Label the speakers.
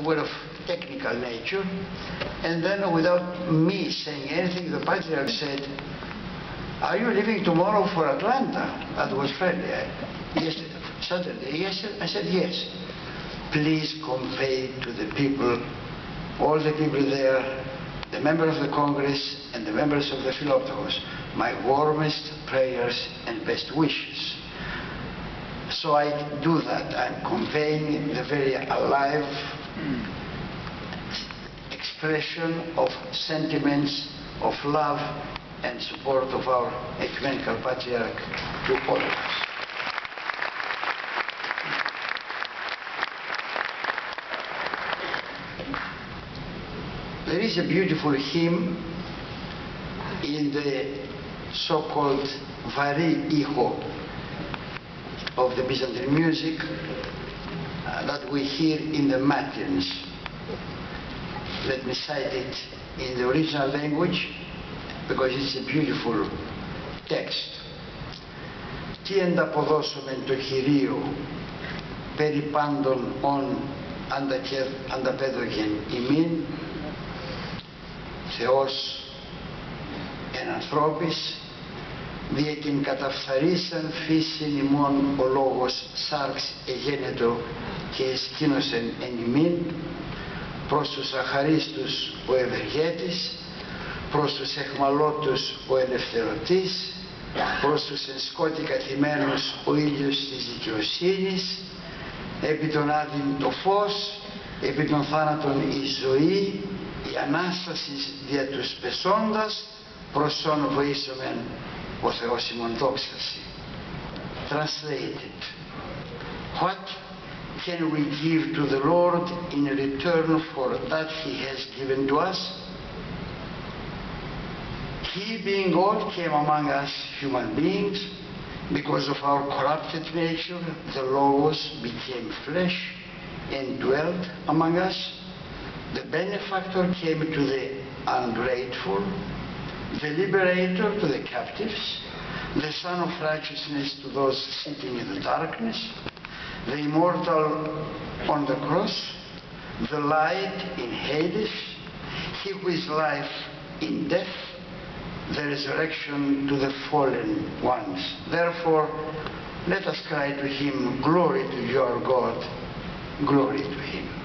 Speaker 1: were of technical nature. And then, without me saying anything, the Patriarch said, "Are you leaving tomorrow for Atlanta?" That was Friday. Yesterday, Saturday. Yes, I said yes. "Please convey to the people, all the people there, the members of the Congress and the members of the Philoptochos, my warmest prayers and best wishes." So I do that. I'm conveying the very alive expression of sentiments of love and support of our Ecumenical Patriarch to all of us. There is a beautiful hymn in the so-called Vari Icho of the Byzantine music that we hear in the Matins. Let me cite it in the original language because it's a beautiful text. Τι ανταποδώσομεν το Κυρίο περί πάντων ον ανταπέδωγεν ημίν, Θεός εν ανθρώπης, δια την καταφθαρίσαν φύσιν ημών ο λόγος σάρξ εγένετο και εσκήνωσεν εν ημίν, προς τους αχαρίστους ο ευεργέτης, προς τους εχμαλώτους ο ελευθερωτής, προς τους εν σκότη καθημένους ο ήλιος της δικαιοσύνης, επί των άδειν το φως, επί των θάνατων η ζωή, η Ανάσταση δια τους πεσόντας, προς όν βοήσομεν ο Θεός ημών δόξαση. Translated. What can we give to the Lord in return for that He has given to us? He, being God, came among us human beings. Because of our corrupted nature, the Logos became flesh and dwelt among us. The benefactor came to the ungrateful, the liberator to the captives, the Son of righteousness to those sitting in the darkness, the immortal on the cross, the light in Hades, he who is life in death, the resurrection to the fallen ones. Therefore, let us cry to him, glory to your God, glory to him.